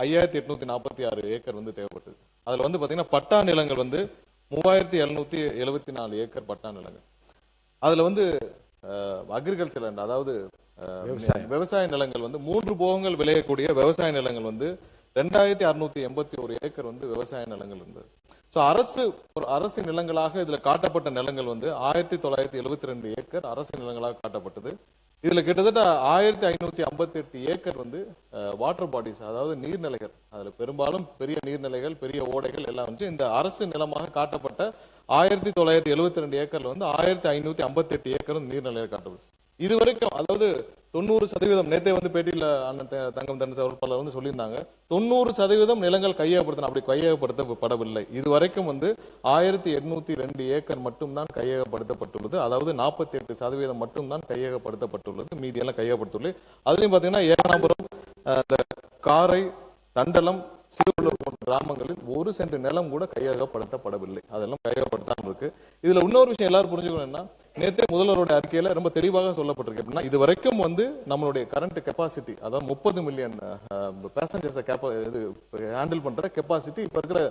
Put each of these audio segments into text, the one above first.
5846 acre வந்து தேவைப்பட்டது. அதுல வந்து பாத்தீங்கன்னா பட்டா நிலங்கள் வந்து 3774 ஏக்கர் பட்டா நிலங்கள். அதுல வந்து அக்ரிகல்ச்சர் லேண்ட், அதாவது விவசாய நிலங்கள் வந்து 3 போகங்கள் விளையக்கூடிய விவசாய நிலங்கள் வந்து 2681 ஏக்கர் வந்து விவசாய நிலங்கள் இருந்தது. ஸோ அரசு நிலங்களாக இதுல காட்டப்பட்ட நிலங்கள் வந்து 1972 ஏக்கர் அரசு நிலங்களாக காட்டப்பட்டது. இதுல கிட்டத்தட்ட 1558 ஏக்கர் வந்து வாட்டர் பாடிஸ், அதாவது நீர்நிலைகள். அதுல பெரும்பாலும் பெரிய நீர்நிலைகள், பெரிய ஓடைகள் எல்லாம் வந்து இந்த அரசு நிலமாக காட்டப்பட்ட 1972 ஏக்கர்ல வந்து 1558 ஏக்கர் நீர்நிலைகள் காட்டப்படும். இது வரைக்கும், அதாவது 90%, நேற்றே வந்து பேட்டியில் அண்ணன் தங்கம் தென்னரசு அவர்கள் பலர் வந்து சொல்லியிருந்தாங்க, 90% நிலங்கள் கையகப்படுத்தணும். அப்படி கையகப்படுத்தப்படவில்லை. இதுவரைக்கும் வந்து 1802 ஏக்கர் மட்டும்தான் கையகப்படுத்தப்பட்டுள்ளது. அதாவது 48% மட்டும்தான் கையகப்படுத்தப்பட்டுள்ளது. மீதி எல்லாம் கையகப்படுத்தவில்லை. அதுலயும் பாத்தீங்கன்னா ஏகாம்பரம், காரை, தண்டலம், சிறுவள்ளூர் போன்ற கிராமங்களில் 1 சென்ட் நிலம் கூட கையகப்படுத்தப்படவில்லை. அதெல்லாம் கையகப்படுத்தாமல் இருக்கு. இதுல இன்னொரு விஷயம் எல்லாரும் புரிஞ்சுக்கணும்னா, நேற்றே முதல்வருடைய அறிக்கையில ரொம்ப தெளிவாக சொல்லப்பட்டிருக்கு. அப்படின்னா இது வரைக்கும் வந்து நம்மளுடைய கரண்ட் கெப்பாசிட்டி, அதாவது 30 மில்லியன் பேசஞ்சர்ஸை ஹேண்டில் பண்ற கெப்பாசிட்டி இப்ப இருக்கிற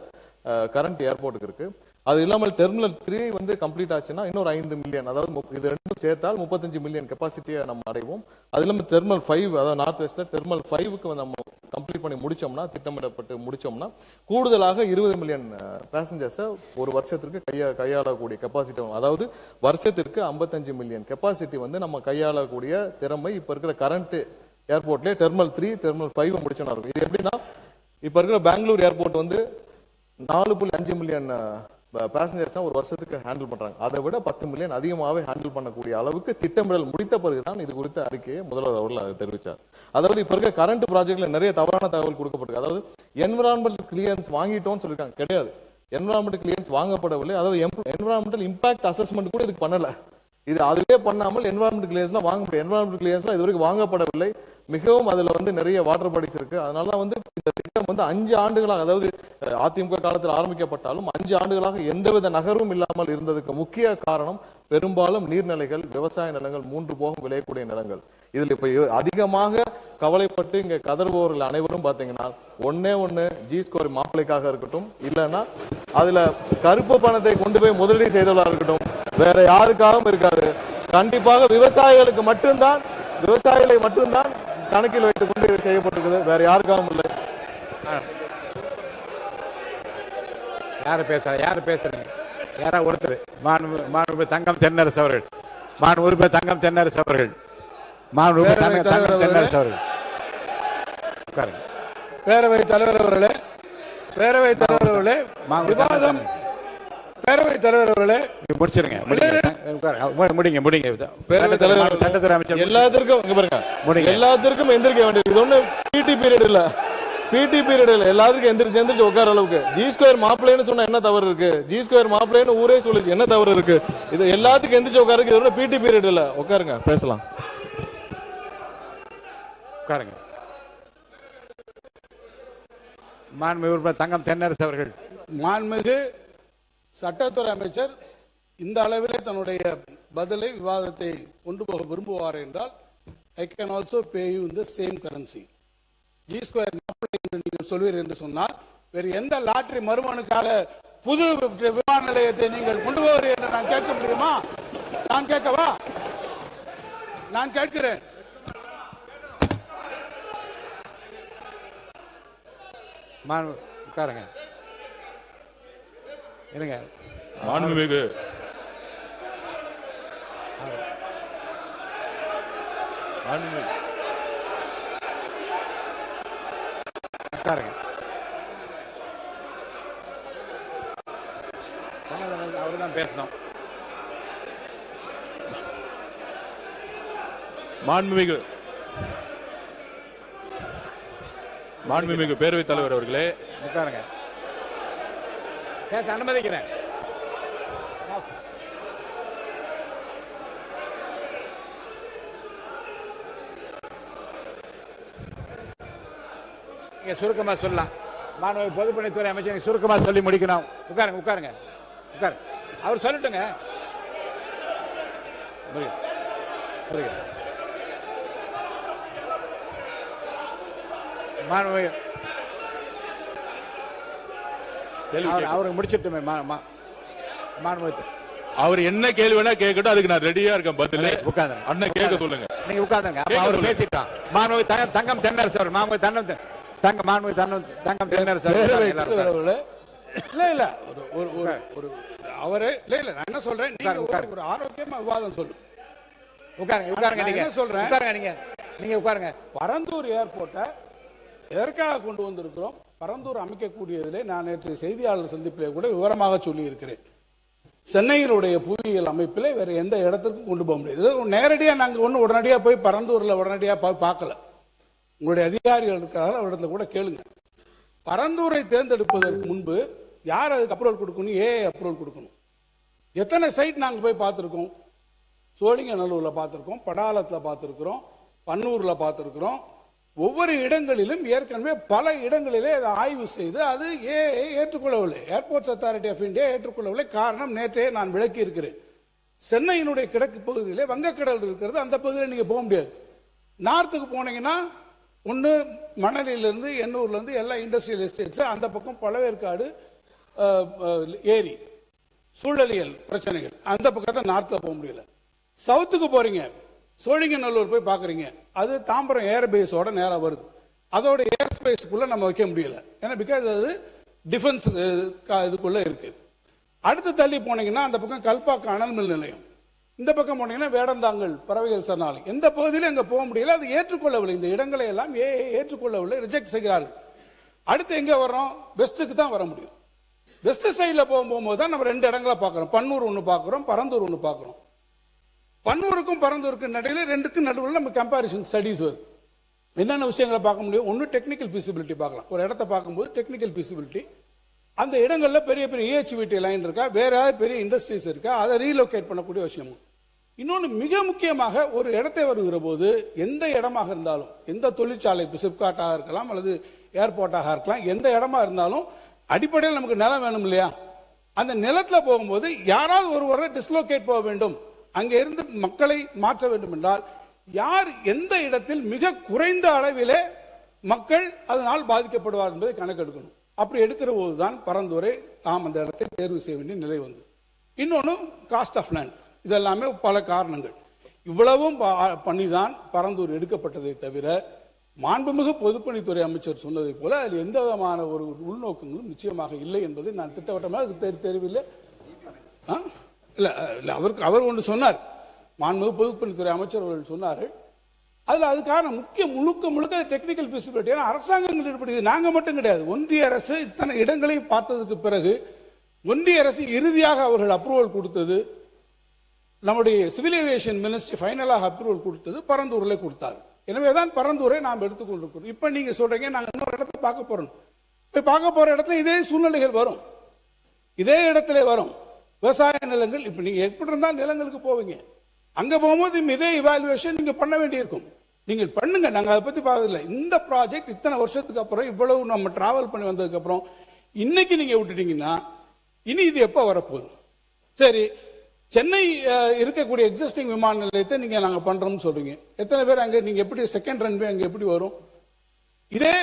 கரண்ட் ஏர்போர்ட்டுக்கு இருக்கு. அது இல்லாமல் டெர்மினல் 3 வந்து கம்ப்ளீட் ஆச்சுன்னா இன்னொரு 5 மில்லியன், அதாவது இது ரெண்டும் சேர்த்தால் 35 மில்லியன் கெப்பாசிட்டியை நம்ம அடைவோம். அது இல்லாமல் டெர்மினல் 5, அதாவது நார்த் வெஸ்ட்ல டெர்மினல் 5க்கு நம்ம கம்ப்ளீட் பண்ணி முடிச்சோம்னா, திட்டமிடப்பட்டு முடிச்சோம்னா, கூடுதலாக 20 மில்லியன் பேசஞ்சர்ஸை ஒரு வருஷத்திற்கு கையாளக்கூடிய கெப்பாசிட்டி, அதாவது வருஷத்திற்கு 55 மில்லியன் கெப்பாசிட்டி வந்து நம்ம கையாளக்கூடிய திறமை இப்ப இருக்கிற கரண்ட் ஏர்போர்ட்லயே டெர்மினல் 3, டெர்மினல் 5 முடிச்சோம்னா இருக்கும். இது எப்படின்னா, இப்ப இருக்கிற பெங்களூர் ஏர்போர்ட் வந்து 4.5 மில்லியன் பேசஞ்சர்ஸ் ஒரு வருஷத்துக்கு ஹேண்டில் பண்றாங்க. அதை விட 10 மில்லியன் அதிகமாகவே ஹேண்டில் பண்ணக்கூடிய அளவுக்கு திட்டமிடல் முடித்த பிறகுதான் இது குறித்த அறிக்கையை முதல்வர் அவர்கள் தெரிவித்தார். அதாவது இப்ப இருக்க கரண்ட் ப்ராஜெக்ட்ல நிறைய தவறான தகவல் கொடுக்கப்பட்டிருக்கு. அதாவது என்விரான்மெண்டல் கிளியரன்ஸ் வாங்கிட்டோம்னு சொல்லிருக்காங்க. கிடையாது, என்விரான்மெண்டல் கிளியரன்ஸ் வாங்கப்படவில்லை. அதாவது என்விரான்மெண்டல் இம்பாக்ட் அசஸ்மெண்ட் கூட இதுக்கு பண்ணல. இது அதுவே பண்ணாமல் என்விரான்மெண்டல் கிளியரன்ஸ்லாம் வாங்க முடியும். என்விரான்மெண்டல் கிளியரன்ஸ்லாம் இதுவரைக்கும் வாங்கப்படவில்லை. மிகவும் அதுல வந்து நிறைய வாட்டர் பாடிஸ் இருக்கு. அதனால வந்து இந்த திட்டம் வந்து 5 ஆண்டுகளாக, அதாவது அதிமுக காலத்தில் ஆரம்பிக்கப்பட்டாலும் 5 ஆண்டுகளாக எந்தவித நகர்வும் இல்லாமல் இருந்ததுக்கு முக்கிய காரணம் பெரும்பாலும் நீர்நிலைகள், விவசாய நிலங்கள், 3 போகம் விளையக்கூடிய நிலங்கள். இதுல இப்ப அதிகமாக கவலைப்பட்டு இங்க கதறுபவர்கள் அனைவரும் பாத்தீங்கன்னா, ஒண்ணு ஜி ஸ்கோர் மாப்பிளைக்காக இருக்கட்டும், இல்லைன்னா அதுல கருப்பு பணத்தை கொண்டு போய் முதலீடு செய்தவர்களாக இருக்கட்டும், வேற யாருக்காகவும் இருக்காது. கண்டிப்பாக விவசாயிகளுக்கு மட்டும்தான், விவசாயிகளை மட்டும்தான் கணக்கில் வைத்துக் கொண்டு இது செய்யப்பட்டிருக்குது. வேற யாருக்காகவும் இல்லை. யாரு பேசுறீங்க? யாரா ஒருத்தர் மாண்பு தங்கம் தென்னரசு அவர்கள், மாண்பு தங்கம் தென்னரசு அவர்கள், தென்னரசு அவர்கள். பேரவைத் தலைவர் அவர்களே, பேரவைத் தலைவர் அவர்களே, விவாதம் பேரவைத் தலைவர் அவர்களே முடிச்சிருங்க, முடிங்க. சட்டத்துறை அமைச்சர் எல்லாத்திற்கும் இங்க பாருங்க, எல்லாத்திற்கும் எந்திரிக்க வேண்டியது. இது ஒண்ணு பிடி பீரியட் இல்ல, பிடி பீரியட் இல்ல. எல்லாத்துக்கும் எந்திரிச்சு உட்கார அளவுக்கு ஜி ஸ்கொயர் மாப்பிள்ளைன்னு சொன்னா என்ன தவறு இருக்கு? ஜி ஸ்கொயர் மாப்பிள்ளைன்னு ஊரே சொல்லுச்சு, என்ன தவறு இருக்கு? இது எல்லாத்துக்கும் எந்திரிச்சு உட்காருக்கு. இது ஒண்ணு பிடி பீரியட் இல்ல. உட்காருங்க, பேசலாம். உட்காருங்க. மாண்புமிகு தங்கம் தென்னரசு அவர்கள். மாண்புமிகு சட்டத்துறை அமைச்சர் இந்த அளவிலே தன்னுடைய பதிலை, விவாதத்தை கொண்டு போக விரும்புவார் என்றால், I can also pay you in the same currency. G square என்று நீங்கள் சொல்வீர் என்று சொன்னால், வேறு எந்த லாட்டரி மறுமனுக்காக புது விமான நிலையத்தை நீங்கள் கொண்டு போவீர் என்று நான் கேட்க முடியுமா? நான் கேட்கவா? நான் கேட்கிறேன். உட்காருங்க. இருங்க. மாண்புமிகு உட்காருங்க. அவர்தான் பேசணும். மாண்புமிகு பேரவைத் தலைவர் அவர்களே, உட்காருங்க. பேச அனுமதிக்கிறேன். சுருக்கமா சொல்லலாம். மாணவர் பொதுப்பணித்துறை அமைச்சர் சுருக்கமா சொல்லி முடிக்கணும். உட்காருங்க. அவர் சொல்லட்டுங்க. அவருக்கு முடிச்சிட்டுமே மாண்புமிகு அவர் என்ன கேள்வி வேணா கேட்கட்டும், அதுக்கு நான் ரெடியா இருக்கேன் பதில். உட்கார்ந்து அண்ணன் கேட்க சொல்லுங்க. நீங்க உட்கார்ந்துங்க. அவர் பேசிட்டான். மாண்புமிகு தங்கம் தென்னரசு அவர் மாண்புமிகு தங்கம் தென்னரசு இல்ல ஒரு அவரே இல்ல நான் என்ன சொல்றேன், நீங்க ஒரு ஆரோக்கியமா விவாதம் சொல்லு. உட்காருங்க. நீங்க என்ன சொல்றேன், நீங்க உட்காருங்க. பரந்தூர் ஏர்போர்ட்டை எதற்காக கொண்டு வந்திருக்கிறோம், பரந்தூர் அமைக்கக்கூடியதிலே நான் நேற்று செய்தியாளர் சந்திப்பிலே கூட விவரமாக சொல்லி இருக்கிறேன். சென்னையினுடைய புவியியல் அமைப்பில் வேற எந்த இடத்துக்கும் கொண்டு போக முடியாது. நேரடியா நாங்க ஒண்ணு உடனடியா போய் பரந்தூர்ல உடனடியா பார்க்கல. உங்களுடைய அதிகாரிகள் இருக்கிறார்கள், அவரிடத்துல கூட கேளுங்க. பரந்தூரை தேர்ந்தெடுப்பதற்கு முன்பு யார் அதுக்கு அப்ரூவல் கொடுக்கணும், அப்ரூவல் கொடுக்கணும். எத்தனை சைட் நாங்க போய் பார்த்திருக்கோம். சோழிங்கநல்லூர்ல பார்த்திருக்கோம், படாலத்தில் பார்த்திருக்கிறோம், பன்னூர்ல பார்த்திருக்கிறோம். ஒவ்வொரு இடங்களிலும் ஏற்கனவே பல இடங்களிலே அதை ஆய்வு செய்து அது ஏற்றுக்கொள்ளவில்லை. ஏர்போர்ட்ஸ் அத்தாரிட்டி ஆஃப் இந்தியா ஏற்றுக்கொள்ளவில்லை. காரணம் நேற்றே நான் விளக்கி இருக்கிறேன். சென்னையினுடைய கிழக்கு பகுதியிலே வங்கக்கடல் இருக்கிறது, அந்த பகுதியில் நீங்க போக முடியாது. நார்த்துக்கு போனீங்கன்னா ஒன்று மணலிலிருந்து எண்ணூர்லேருந்து எல்லா இண்டஸ்ட்ரியல் எஸ்டேட்ஸ், அந்த பக்கம் பழவேற்காடு ஏரி சூழலியல் பிரச்சனைகள், அந்த பக்கத்தில் நார்த்தில் போக முடியல. சவுத்துக்கு போறீங்க, சோழிங்கநல்லூர் போய் பார்க்குறீங்க, அது தாம்பரம் ஏர்பேஸோட நேராக வருது. அதோட ஏர் ஸ்பேஸுக்குள்ள நம்ம வைக்க முடியல, ஏன்னா பிகாஸ் அது டிஃபென்ஸ் இதுக்குள்ள இருக்கு. அடுத்து தள்ளி போனீங்கன்னா அந்த பக்கம் கல்பாக்கம் அனல்மில் நிலையம், இந்த பக்கம் போனீங்கன்னா வேடந்தாங்கல் பறவைகள் சரணாலயம், எந்த பகுதியிலும் அங்கே போக முடியல. அது ஏற்றுக்கொள்ளவில்லை, இந்த இடங்களை எல்லாம் ஏற்றுக்கொள்ளவில்லை, ரிஜெக்ட் செய்கிறார்கள். அடுத்து எங்க வரோம், வெஸ்ட்டுக்கு தான் வர முடியும். வெஸ்ட் சைடில் போகும்போது தான் நம்ம ரெண்டு இடங்களை பார்க்குறோம். பன்னூர் ஒன்று பார்க்குறோம், பரந்தூர் ஒன்று பார்க்குறோம். பன்னூருக்கும் பரந்தூருக்கும் நடுவில் ரெண்டுக்கும் நடுவில் நம்ம கம்பாரிசன் ஸ்டடிஸ் வருது. என்னென்ன விஷயங்களை பார்க்க முடியும், ஒன்று டெக்னிக்கல் ஃபீசிபிலிட்டி பார்க்கலாம். ஒரு இடத்த பார்க்கும்போது டெக்னிக்கல் ஃபீசிபிலிட்டி, அந்த இடங்களில் பெரிய பெரிய EHVT லைன் இருக்கா, வேற ஏதாவது பெரிய இண்டஸ்ட்ரீஸ் இருக்கா, அதை ரீலோகேட் பண்ணக்கூடிய விஷயம். இன்னொன்று மிக முக்கியமாக, ஒரு இடத்தை வருகிற போது எந்த இடமாக இருந்தாலும், எந்த தொழிற்சாலை, சிப்காட்டாக இருக்கலாம் அல்லது ஏர்போர்ட்டாக இருக்கலாம், எந்த இடமா இருந்தாலும் அடிப்படையில் நமக்கு நிலம் வேணும் இல்லையா. அந்த நிலத்தில் போகும்போது யாராவது ஒருவரை டிஸ்லோகேட் போக வேண்டும், அங்கே இருந்து மக்களை மாற்ற வேண்டும் என்றால் யார் எந்த இடத்தில் மிக குறைந்த அளவிலே மக்கள் அதனால் பாதிக்கப்படுவார் என்பதை கணக்கெடுக்கணும். அப்படி எடுக்கிற போதுதான் பரந்தூரை நாம் அந்த இடத்தை தேர்வு செய்ய வேண்டிய நிலை வந்து. இன்னொன்று காஸ்ட் ஆஃப் லேண்ட், இதெல்லாமே பல காரணங்கள். இவ்வளவும் பண்ணிதான் பரந்தூர் எடுக்கப்பட்டதை தவிர மாண்புமிகு பொதுப்பணித்துறை அமைச்சர் சொன்னதை போல அதில் எந்த விதமான ஒரு உள்நோக்கங்களும் நிச்சயமாக இல்லை என்பதை நான் திட்டவட்டமாக தெரியவில்லை. இல்ல அவர் ஒன்று சொன்னார், மாண்புமிகு பொதுப்பணித்துறை அமைச்சர் அவர்கள் சொன்னார்கள். அதுல அதுக்கான முழுக்க டெக்னிக்கல் ஃபீசிபிலிட்டி. அரசாங்கங்கள் ஈடுபடுது, நாங்க மட்டும் கிடையாது. ஒன்றிய அரசு இத்தனை இடங்களையும் பார்த்ததுக்கு பிறகு ஒன்றிய அரசு இறுதியாக அவர்கள் அப்ரூவல் கொடுத்தது, நம்முடைய சிவில் ஏவியேஷன் மினிஸ்ட்ரி ஃபைனலாக அப்ரூவல் கொடுத்தது பரந்தூர்ல கொடுத்தாரு. எனவேதான் பரந்தூரை நாம் எடுத்துக்கொண்டிருக்கிறோம். இப்ப நீங்க சொல்றீங்க நாங்க இன்னொரு இடத்தை பார்க்க போறோம். போய் பார்க்க போற இடத்துல இதே சூழ்நிலைகள் வரும், இதே இடத்துல வரும். விவசாய நிலங்கள், இப்ப நீங்க எப்படி இருந்தாலும் நிலங்களுக்கு போவீங்க, அங்க போகும்போது இதே இவாலுவேஷன் நீங்க பண்ண வேண்டியிருக்கும். நீங்க பண்ணுங்க, நாங்க அதை பத்தி பார்க்கல. இந்த ப்ராஜெக்ட் இத்தனை வருஷத்துக்கு அப்புறம், இவ்வளவு நம்ம டிராவல் பண்ணி வந்ததுக்கு அப்புறம் இன்னைக்கு நீங்க விட்டுட்டீங்கன்னா இனி இது எப்ப வரப்போகுது? சரி, சென்னை இருக்கக்கூடிய எக்ஸிஸ்டிங் விமான நிலையத்தை நீங்க நாங்க பண்றோம்னு சொல்றீங்க. எத்தனை பேர் அங்க, நீங்க எப்படி செகண்ட் ரன்வே அங்க எப்படி வரும்? இதே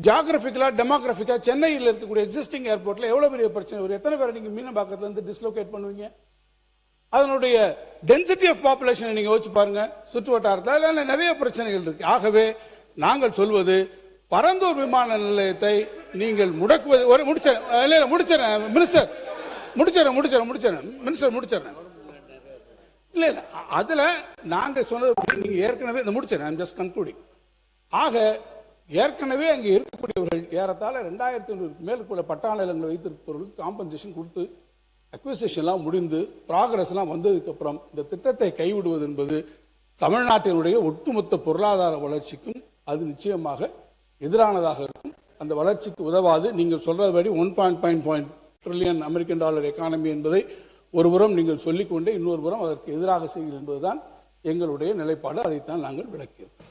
ஜியோகிராபிக்கலா டெமோகிராபிக்கா சென்னையில் இருக்கக்கூடிய எக்ஸிஸ்டிங் ஏர்போர்ட்ல எவ்வளவு பெரிய பிரச்சனை வரும்? எத்தனை பேரை நீங்க மீனம்பாக்கத்துல இருந்து டிஸ்லோகேட் பண்ணுவீங்க? அதனுடைய டென்சிட்டி ஆஃப் பாப்புலேஷன் நீங்க யோசிச்சு பாருங்க. சுற்று வட்டாரத்தில் நிறைய பிரச்சனைகள் இருக்கு. ஆகவே நாங்கள் சொல்வது, பரந்தூர் விமான நிலையத்தை நீங்கள் முடக்குவது. முடிச்சிடறேன் மினிஸ்டர், முடிச்சிடறேன். இல்ல அதுல நாங்க சொன்னது நீங்க ஏற்கனவே முடிச்சிடறேன், ஜஸ்ட் கன்க்ளூடிங். ஆக ஏற்கனவே அங்கே இருக்கக்கூடியவர்கள் ஏறத்தாழ 2500 மேற்கொள்ள பட்டா நிலங்களை வைத்திருப்பவர்களுக்கு காம்பன்சேஷன் கொடுத்து அக்விசிஷன்லாம் முடிந்து ப்ராக்ரஸ் எல்லாம் வந்ததுக்கு அப்புறம் இந்த திட்டத்தை கைவிடுவது என்பது தமிழ்நாட்டினுடைய ஒட்டுமொத்த பொருளாதார வளர்ச்சிக்கும் அது நிச்சயமாக எதிரானதாக இருக்கும். அந்த வளர்ச்சிக்கு உதவாது. நீங்கள் சொல்றபடி 1.5 ட்ரில்லியன் அமெரிக்கன் டாலர் எக்கானமி என்பதை ஒருபுறம் நீங்கள் சொல்லிக்கொண்டே இன்னொரு புறம் அதற்கு எதிராக செய்கிறது என்பதுதான் எங்களுடைய நிலைப்பாடு. அதைத்தான் நாங்கள் விளக்கியிருக்கோம்.